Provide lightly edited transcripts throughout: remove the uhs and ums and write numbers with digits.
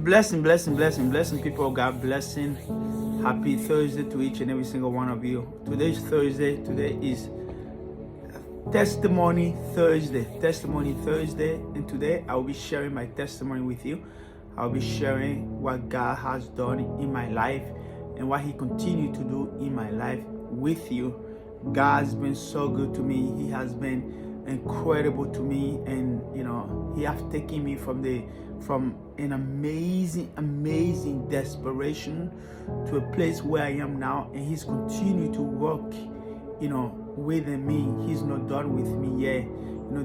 Blessing, people of God, blessing. Happy Thursday to each and every single one of you. Today's Thursday. Today is Testimony Thursday. And today I'll be sharing my testimony with you. I'll be sharing what God has done in my life and what He continued to do in my life with you. God's been so good to me. He has been incredible to me, and He has taken me from an amazing desperation to a place where I am now, and He's continued to work within me. He's not done with me yet.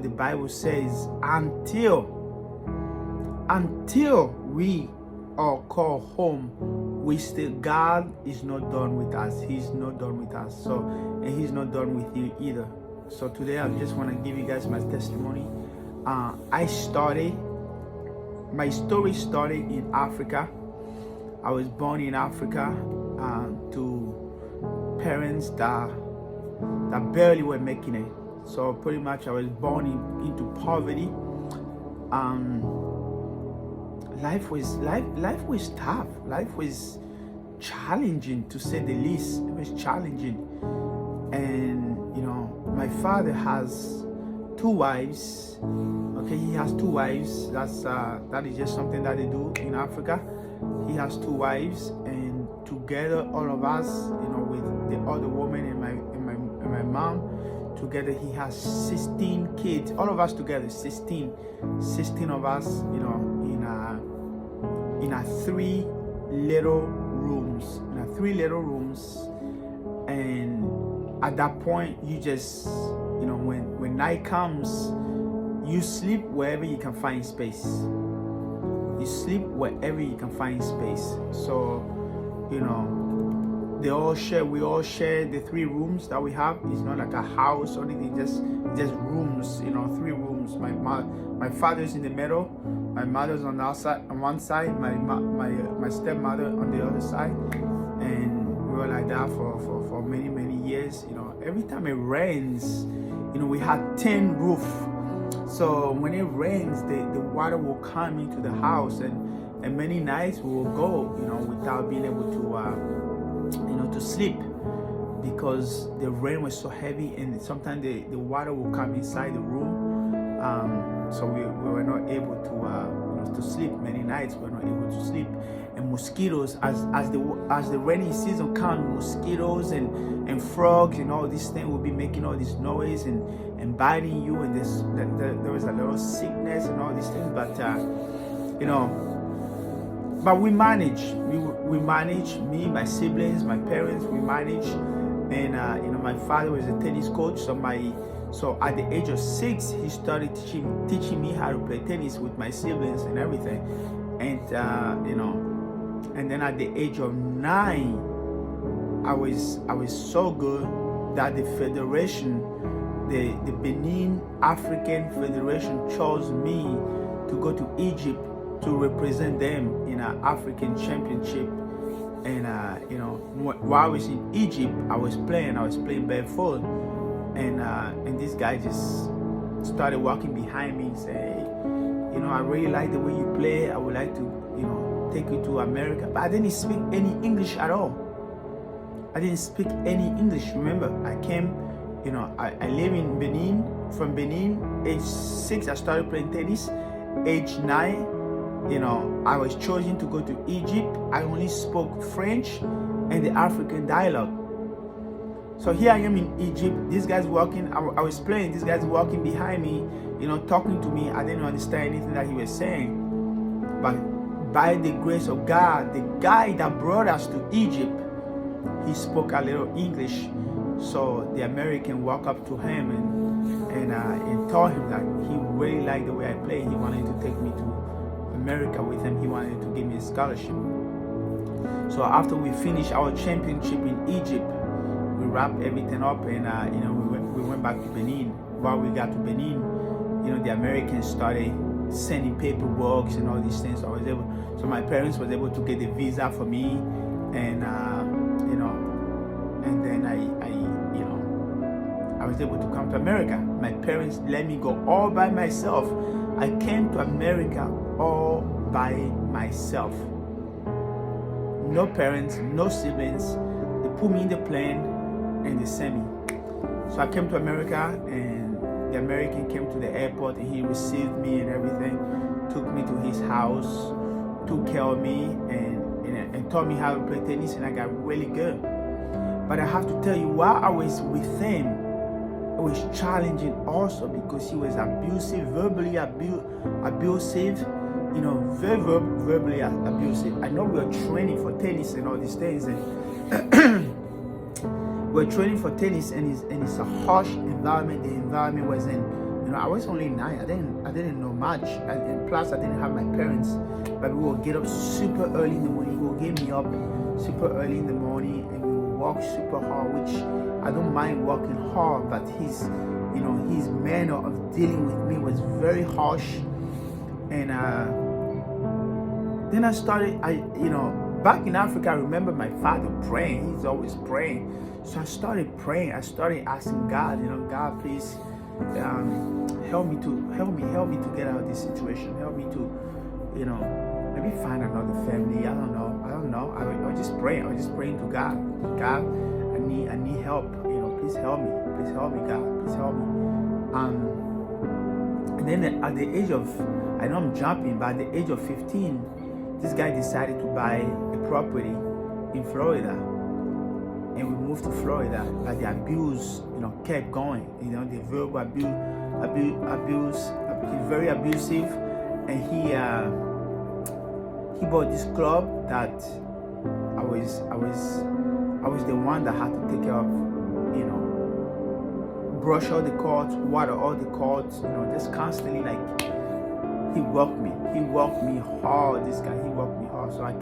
The Bible says until we are called home, God is not done with us. He's not done with us. And He's not done with you either. So today I just want to give you guys my testimony. My story started in Africa. I was born in Africa to parents that barely were making it. So pretty much I was born into poverty. Life was tough. Life was challenging, to say the least. It was challenging. And my father has 2 wives. Okay, he has 2 wives. That is just something that they do in Africa. He has 2 wives, and together, all of us, with the other woman and my mom, together he has 16 kids. All of us together, 16 of us, in a 3 little rooms. And at that point, you just, when night comes, you sleep wherever you can find space. So, we all share the 3 rooms that we have. It's not like a house or anything, just rooms, 3 rooms. My father's in the middle, my mother's on the outside, on one side, my stepmother on the other side. And we were like that for many years. Every time it rains, we had tin roof. So when it rains, the water will come into the house, and many nights we will go, without being able to sleep, because the rain was so heavy, and sometimes the water will come inside the room. So we were not able to sleep. Many nights we were not able to sleep. And mosquitoes, as the rainy season comes, mosquitoes and frogs and all these things will be making all this noise and biting you, and there was a lot of sickness and all these things. But we manage. We manage. Me, my siblings, my parents, we manage. And my father was a tennis coach, so at the age of 6, he started teaching me how to play tennis with my siblings and everything. And then at the age of 9, I was so good that the federation, the Benin African Federation, chose me to go to Egypt to represent them in an African championship. And while I was in Egypt, I was playing barefoot, and this guy just started walking behind me and say, I really like the way you play. I would like to, take you to America. But I didn't speak any English at all. Remember, I came, I live in Benin. From Benin, age 6, I started playing tennis. Age 9, I was chosen to go to Egypt. I only spoke French and the African dialogue. So here I am in Egypt. This guy's walking. I was playing. This guy's walking behind me, talking to me. I didn't understand anything that he was saying. But by the grace of God, the guy that brought us to Egypt, he spoke a little English. So the American walked up to him and told him that he really liked the way I play. He wanted to take me to America with him. He wanted to give me a scholarship. So after we finished our championship in Egypt, we wrapped everything up, and we went back to Benin. While we got to Benin, the Americans started sending paperwork and all these things. So my parents was able to get the visa for me, and and then I was able to come to America. My parents let me go all by myself. I came to America all by by myself. No parents, no siblings. They put me in the plane and they sent me. So I came to America, and the American came to the airport and he received me and everything, took me to his house, took care of me and taught me how to play tennis, and I got really good. But I have to tell you, while I was with him, it was challenging also, because he was abusive, verbally abusive, very verbally abusive. I know we were training for tennis and all these things, and we're training for tennis, and it's a harsh environment. The environment was in, I was only 9. I didn't know much, and plus I didn't have my parents. But we will get up super early in the morning. He will get me up super early in the morning, and we will walk super hard, which I don't mind walking hard, but his manner of dealing with me was very harsh. And then I started, back in Africa, I remember my father praying. He's always praying. So I started praying. I started asking God, God, please help me to get out of this situation. Help me to, maybe find another family. I don't know. I was just praying. I was just praying to God. God, I need help. Please help me. Please help me, God. Please help me. And then at the age of, I know I'm jumping, but at the age of 15, this guy decided to buy a property in Florida. And we moved to Florida, but the abuse, kept going. The verbal abuse, he's very abusive, and he bought this club that I was the one that had to take care of, brush all the courts, water all the courts, just constantly, like, he worked me hard. This guy, he worked me hard. So I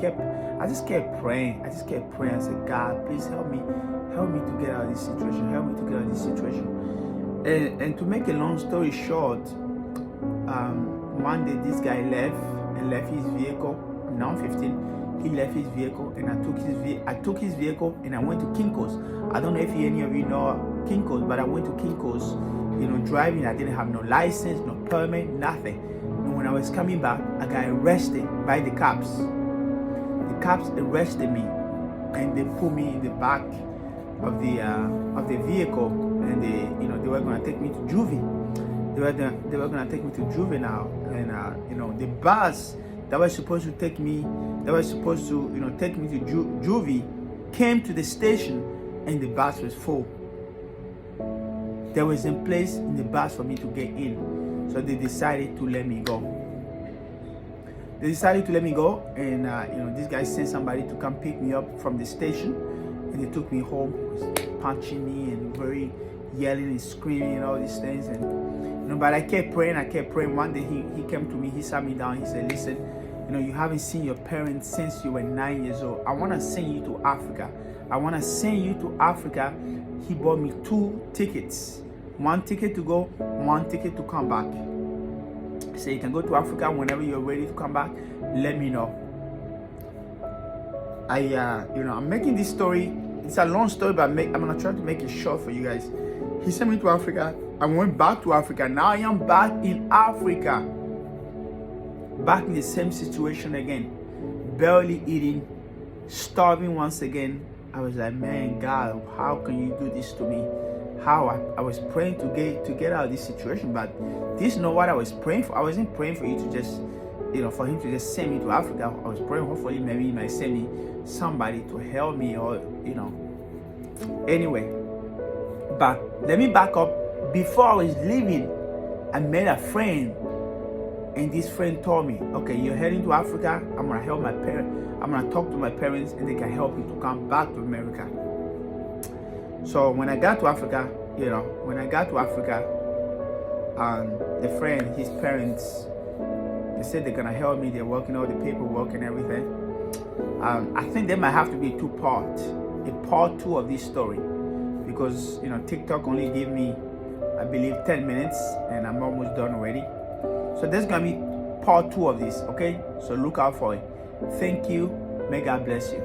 just kept praying. I said, God, please help me to get out of this situation. Help me to get out of this situation. And to make a long story short, one day this guy left his vehicle. Now I'm 15. He left his vehicle, and I took his vehicle and I went to Kinko's. I don't know if any of you know Kinko's, but I went to Kinko's, driving. I didn't have no license, no permit, nothing. And when I was coming back, I got arrested by the cops. The cops arrested me, and they put me in the back of the vehicle, and they were gonna take me to juvie. They were gonna take me to juvenile, and the bus that was supposed to take me to juvie came to the station, and the bus was full. There was a place in the bus for me to get in, so they decided to let me go. And this guy sent somebody to come pick me up from the station, and they took me home. He was punching me and very yelling and screaming and all these things, and but I kept praying. One day he came to me, he sat me down, he said, listen, you haven't seen your parents since you were 9 years old. I want to send you to Africa. He bought me 2 tickets. 1 ticket to go, 1 ticket to come back. He said, you can go to Africa whenever you're ready to come back. Let me know. I'm making this story. It's a long story, but I'm going to try to make it short for you guys. He sent me to Africa. I went back to Africa. Now I am back in Africa. Back in the same situation again. Barely eating. Starving once again. I was like, man, God, how can you do this to me? I was praying to get out of this situation, but this is not what I was praying for. I wasn't praying for you to just, for him to just send me to Africa. I was praying, hopefully, maybe he might send me somebody to help me, or, Anyway, but let me back up. Before I was leaving, I met a friend, and this friend told me, okay, you're heading to Africa. I'm going to help my parents. I'm going to talk to my parents, and they can help you to come back to America. So when I got to Africa, the friend, his parents, they said they're going to help me. They're working all the paperwork and everything. I think there might have to be a part 2 of this story, because, TikTok only gave me, I believe, 10 minutes, and I'm almost done already. So there's going to be part 2 of this, okay? So look out for it. Thank you. May God bless you.